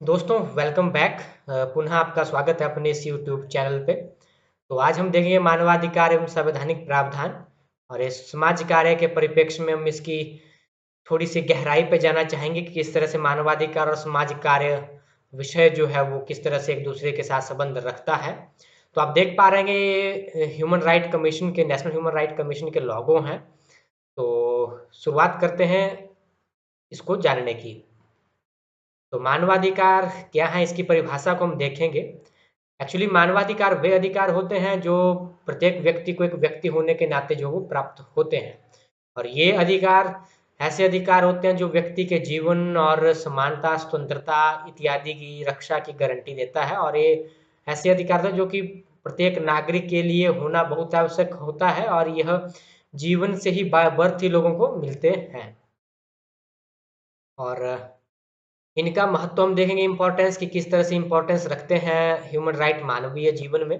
दोस्तों welcome back. पुनः आपका स्वागत है अपने इस यूट्यूब चैनल पे। तो आज हम देखेंगे मानवाधिकार एवं संवैधानिक प्रावधान और इस समाज कार्य के परिप्रेक्ष्य में हम इसकी थोड़ी सी गहराई पे जाना चाहेंगे कि किस तरह से मानवाधिकार और समाज कार्य विषय जो है वो किस तरह से एक दूसरे के साथ संबंध रखता है। तो आप देख पा रहे हैं कि ये ह्यूमन राइट कमीशन के नेशनल ह्यूमन राइट कमीशन के लोगो हैं। तो शुरुआत करते हैं इसको जानने की। तो मानवाधिकार क्या है, इसकी परिभाषा को हम देखेंगे। एक्चुअली मानवाधिकार वे अधिकार होते हैं जो प्रत्येक व्यक्ति को एक व्यक्ति होने के नाते जो वो प्राप्त होते हैं, और ये अधिकार ऐसे अधिकार होते हैं जो व्यक्ति के जीवन और समानता, स्वतंत्रता इत्यादि की रक्षा की गारंटी देता है। और ये ऐसे अधिकार हैं जो कि प्रत्येक नागरिक के लिए होना बहुत आवश्यक होता है, और यह जीवन से ही बाय बर्थ ही लोगों को मिलते हैं। और इनका महत्व हम देखेंगे, इम्पोर्टेंस की किस तरह से इम्पोर्टेंस रखते हैं ह्यूमन राइट मानवीय जीवन में।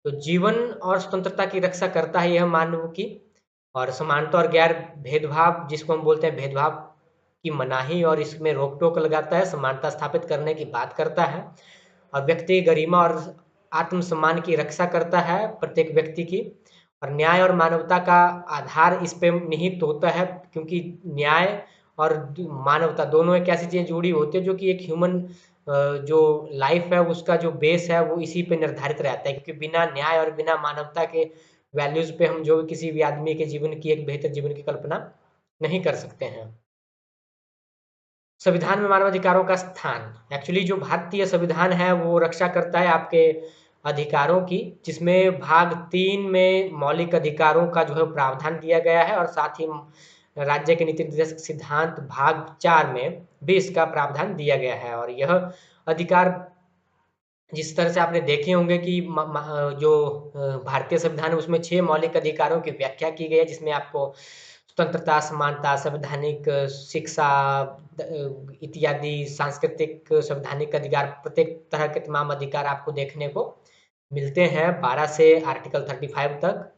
तो जीवन और स्वतंत्रता की रक्षा करता है यह मानव की, और समानता और गैर भेदभाव जिसको हम बोलते हैं भेदभाव की मनाही और इसमें रोक टोक लगाता है, समानता स्थापित करने की बात करता है, और व्यक्ति गरिमा और आत्मसम्मान की रक्षा करता है प्रत्येक व्यक्ति की। और न्याय और मानवता का आधार इस पे निहित होता है, क्योंकि न्याय और मानवता दोनों एक ऐसी चीज जुड़ी होती है जो कि एक ह्यूमन जो लाइफ है उसका जो बेस है वो इसी पे निर्धारित रहता है, क्योंकि बिना न्याय और बिना मानवता के वैल्यूज पे हम जो किसी भी आदमी के जीवन की एक बेहतर जीवन की कल्पना नहीं कर सकते हैं। संविधान में मानवाधिकारों का स्थान, एक्चुअली जो भारतीय संविधान है वो रक्षा करता है आपके अधिकारों की, जिसमें भाग 3 में मौलिक अधिकारों का जो है प्रावधान दिया गया है, और साथ ही राज्य के नीति निर्देशक सिद्धांत भाग 4 में भी इसका प्रावधान दिया गया है। और यह अधिकार जिस तरह से आपने देखे होंगे कि जो भारतीय संविधान है उसमें 6 मौलिक अधिकारों की व्याख्या की गई है, जिसमें आपको स्वतंत्रता, समानता, संवैधानिक शिक्षा इत्यादि सांस्कृतिक संवैधानिक अधिकार, प्रत्येक तरह के तमाम अधिकार आपको देखने को मिलते हैं 12 से आर्टिकल 35 तक।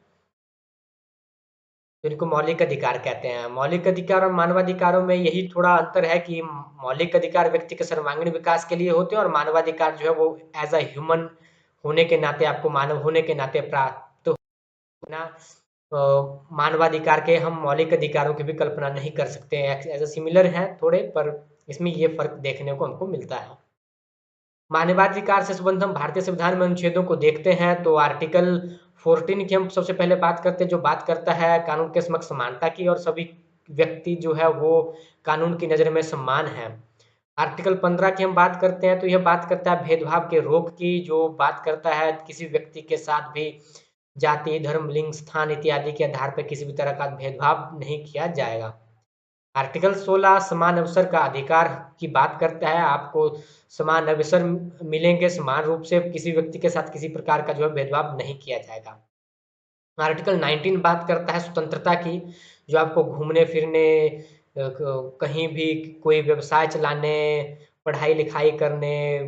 तो इनको मौलिक अधिकार कहते हैं। मौलिक अधिकार और मानवाधिकारों में यही थोड़ा अंतर है कि मौलिक अधिकार व्यक्ति के सर्वांगीण विकास के लिए होते हैं, और मानवाधिकार जो है वो एज अ ह्यूमन होने के नाते, आपको मानव होने के नाते प्राप्त होना। मानवाधिकार के हम मौलिक अधिकारों की भी कल्पना नहीं कर सकते हैं, एज अ सिमिलर है थोड़े, पर इसमें ये फर्क देखने को हमको मिलता है। मानवाधिकार से संबंध हम भारतीय संविधान में अनुच्छेदों को देखते हैं तो आर्टिकल 14 की हम सबसे पहले बात करते हैं, जो बात करता है कानून के समक्ष समानता की, और सभी व्यक्ति जो है वो कानून की नज़र में समान है। आर्टिकल 15 की हम बात करते हैं तो यह बात करता है भेदभाव के रोक की, जो बात करता है किसी व्यक्ति के साथ भी जाति, धर्म, लिंग, स्थान इत्यादि के आधार पर किसी भी तरह का भेदभाव नहीं किया जाएगा। आर्टिकल 16 समान अवसर का अधिकार की बात करता है, आपको समान अवसर मिलेंगे, समान रूप से किसी व्यक्ति के साथ किसी प्रकार का जो है भेदभाव नहीं किया जाएगा। आर्टिकल 19 बात करता है स्वतंत्रता की, जो आपको घूमने फिरने, कहीं भी कोई व्यवसाय चलाने, पढ़ाई लिखाई करने,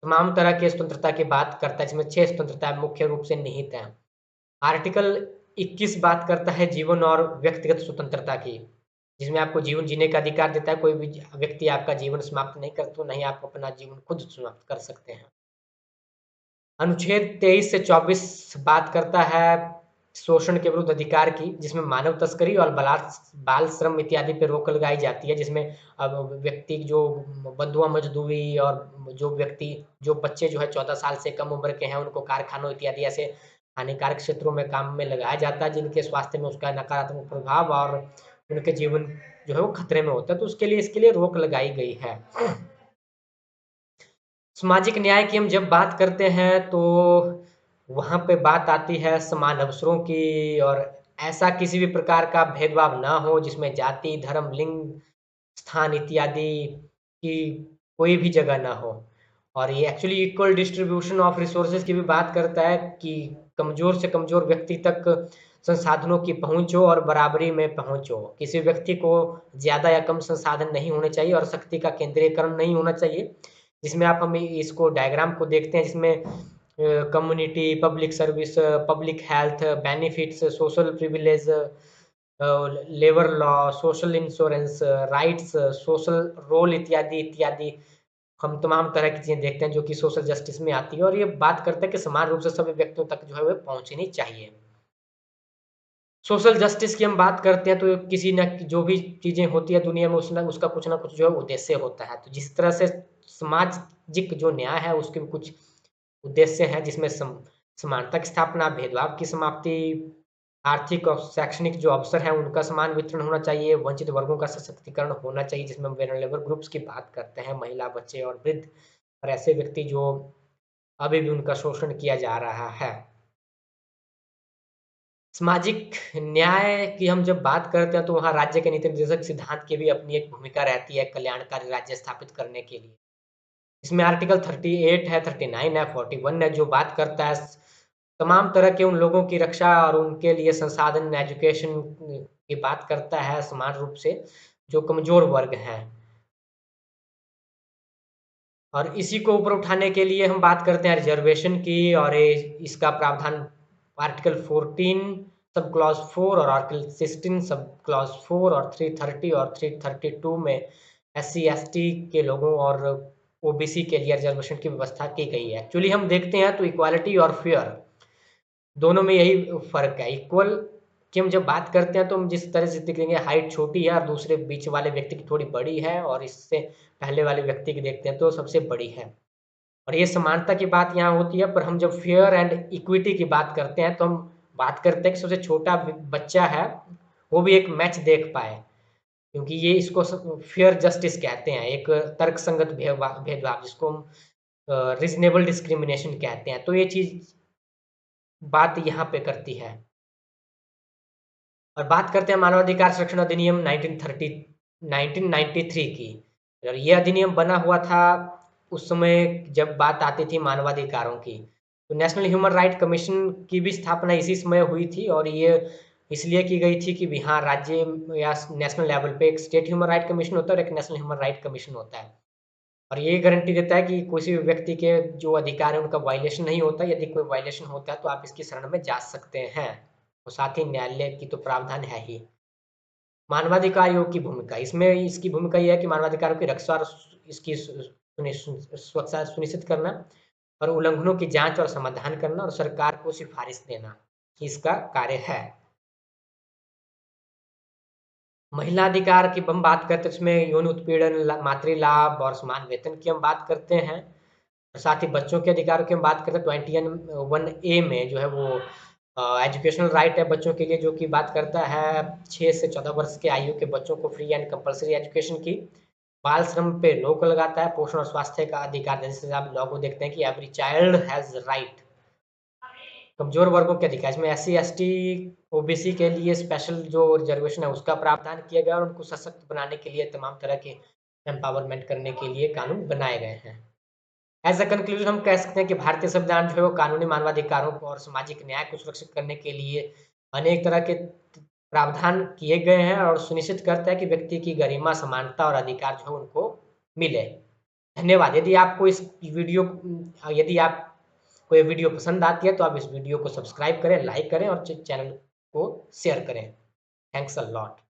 तमाम तरह की स्वतंत्रता की बात करता है, जिसमें 6 स्वतंत्रता मुख्य रूप से निहित है। आर्टिकल 21 बात करता है जीवन और व्यक्तिगत स्वतंत्रता की, जिसमें आपको जीवन जीने का अधिकार देता है, कोई भी व्यक्ति आपका जीवन समाप्त नहीं कर, तो नहीं आप अपना जीवन खुद समाप्त कर सकते हैं। अनुच्छेद 23 से 24 बात करता है शोषण के विरुद्ध अधिकार की, जिसमें मानव तस्करी और बाल श्रम इत्यादि पे रोक लगाई जाती है, जिसमें अब व्यक्ति जो बंधुआ मजदूरी, और जो बच्चे जो है 14 साल से कम उम्र के हैं उनको कारखानों इत्यादि ऐसे हानिकारक क्षेत्रों में काम में लगाया जाता है, जिनके स्वास्थ्य में उसका नकारात्मक प्रभाव और उनके जीवन जो है वो खतरे में होता है, तो इसके लिए रोक लगाई गई है। सामाजिक न्याय की हम जब बात करते हैं तो वहाँ पे बात आती है समान अवसरों की, और ऐसा किसी भी प्रकार का भेदभाव ना हो जिसमें जाति, धर्म, लिंग, स्थान इत्यादि की कोई भी जगह ना हो। और ये actually equal distribution of resources की भी बात करता है कि कमजोर से कमजोर व्यक्ति तक संसाधनों की पहुंच हो और बराबरी में पहुंच हो। किसी व्यक्ति को ज्यादा या कम संसाधन नहीं होने चाहिए, और शक्ति का केंद्रीकरण नहीं होना चाहिए, जिसमें आप हम इसको डायग्राम को देखते हैं, जिसमें community, public service, public health benefits, social privilege, labour law, social insurance, rights, social role इत्यादि इत्यादि हम तमाम तरह की चीज़ें देखते हैं जो कि सोशल जस्टिस में आती है, और ये बात करते हैं कि समान रूप से सभी व्यक्तियों तक जो है वो पहुँचनी चाहिए। सोशल जस्टिस की हम बात करते हैं तो किसी न जो भी चीज़ें होती है दुनिया में उसका कुछ ना कुछ जो है उद्देश्य होता है। तो जिस तरह से सामाजिक जो न्याय है उसके भी कुछ उद्देश्य हैं, जिसमें समानता की स्थापना, भेदभाव की समाप्ति, आर्थिक और शैक्षणिक जो अवसर हैं उनका समान वितरण होना चाहिए, वंचित वर्गों का सशक्तिकरण होना चाहिए, जिसमें हम वल्नरेबल ग्रुप्स की बात करते हैं, महिला, बच्चे और वृद्ध और ऐसे व्यक्ति जो अभी भी उनका शोषण किया जा रहा है। सामाजिक न्याय की हम जब बात करते हैं तो वहाँ राज्य के नीति निर्देशक सिद्धांत की भी अपनी एक भूमिका रहती है कल्याणकारी राज्य स्थापित करने के लिए। इसमें आर्टिकल 38 है, 39 है, 41 है, जो बात करता है तमाम तरह के उन लोगों की रक्षा और उनके लिए संसाधन, एजुकेशन की बात करता है समान रूप से, जो कमजोर वर्ग हैं। और इसी को ऊपर उठाने के लिए हम बात करते हैं रिजर्वेशन की, और इसका प्रावधान आर्टिकल 14 सब क्लॉज 4 और आर्टिकल 16 सब क्लॉज 4 और 330 और 332 में एससी एसटी के लोगों और ओबीसी के लिए रिजर्वेशन की व्यवस्था की गई है। एक्चुअली हम देखते हैं तो इक्वालिटी और फेयर दोनों में यही फर्क है। इक्वल की हम जब बात करते हैं तो हम जिस तरह से देखेंगे हाइट छोटी है और दूसरे बीच वाले व्यक्ति की थोड़ी बड़ी है, और इससे पहले वाले व्यक्ति की देखते हैं तो सबसे बड़ी है, और ये समानता की बात यहाँ होती है। पर हम जब फेयर एंड इक्विटी की बात करते हैं तो हम बात करते हैं कि सबसे छोटा बच्चा है वो भी एक मैच देख पाए, क्योंकि ये इसको फेयर जस्टिस कहते हैं, एक तर्कसंगत भेदभाव जिसको हम रीजनेबल डिस्क्रिमिनेशन कहते हैं। तो ये चीज बात यहाँ पे करती है। और बात करते हैं मानवाधिकार संरक्षण अधिनियम 1993 की। और ये अधिनियम बना हुआ था उस समय जब बात आती थी मानवाधिकारों की, तो नेशनल ह्यूमन राइट कमीशन की भी स्थापना इसी समय हुई थी, और ये इसलिए की गई थी कि बिहार राज्य या नेशनल लेवल पे एक स्टेट ह्यूमन राइट कमीशन होता है और एक नेशनल ह्यूमन राइट कमीशन होता है, और ये गारंटी देता है कि किसी भी व्यक्ति के जो अधिकार है उनका वायलेशन नहीं होता। यदि कोई वायलेशन होता है तो आप इसकी शरण में जा सकते हैं, और साथ ही न्यायालय की तो प्रावधान है ही। मानवाधिकार आयोग की भूमिका, इसमें इसकी भूमिका यह है कि मानवाधिकारों की रक्षा और इसकी सुरक्षा सुनिश्चित करना, और उल्लंघनों की जांच और समाधान करना, और सरकार को सिफारिश देना इसका कार्य है। महिला अधिकार की हम बात करते हैं, इसमें यौन उत्पीड़न, मातृ लाभ और समान वेतन की हम बात करते हैं। साथ ही बच्चों के अधिकारों की हम बात करें तो 21A में जो है वो एजुकेशनल राइट है बच्चों के लिए, जो कि बात करता है 6 से 14 वर्ष के आयु के बच्चों को फ्री एंड कंपलसरी एजुकेशन की। बाल श्रम पे रोक लगाता है, पोषण और स्वास्थ्य का अधिकार, जैसे आप लॉ को देखते हैं कि एवरी चाइल्ड हैज राइट। कमजोर वर्गों के अधिकार, इसमें एससी एसटी ओबीसी के लिए स्पेशल जो रिजर्वेशन है उसका प्रावधान किया गया, और उनको सशक्त बनाने के लिए तमाम तरह के एम्पावरमेंट करने के लिए कानून बनाए गए हैं। एज अ कंक्लूजन हम कह सकते हैं कि भारतीय संविधान जो है वो कानूनी मानवाधिकारों को और सामाजिक न्याय को सुरक्षित करने के लिए अनेक तरह के प्रावधान किए गए हैं, और सुनिश्चित करता है कि व्यक्ति की गरिमा, समानता और अधिकार जो है उनको मिले। धन्यवाद। यदि आपको इस वीडियो यदि आप को ये वीडियो पसंद आती है तो आप इस वीडियो को सब्सक्राइब करें, लाइक करें और चैनल को शेयर करें। Thanks a lot.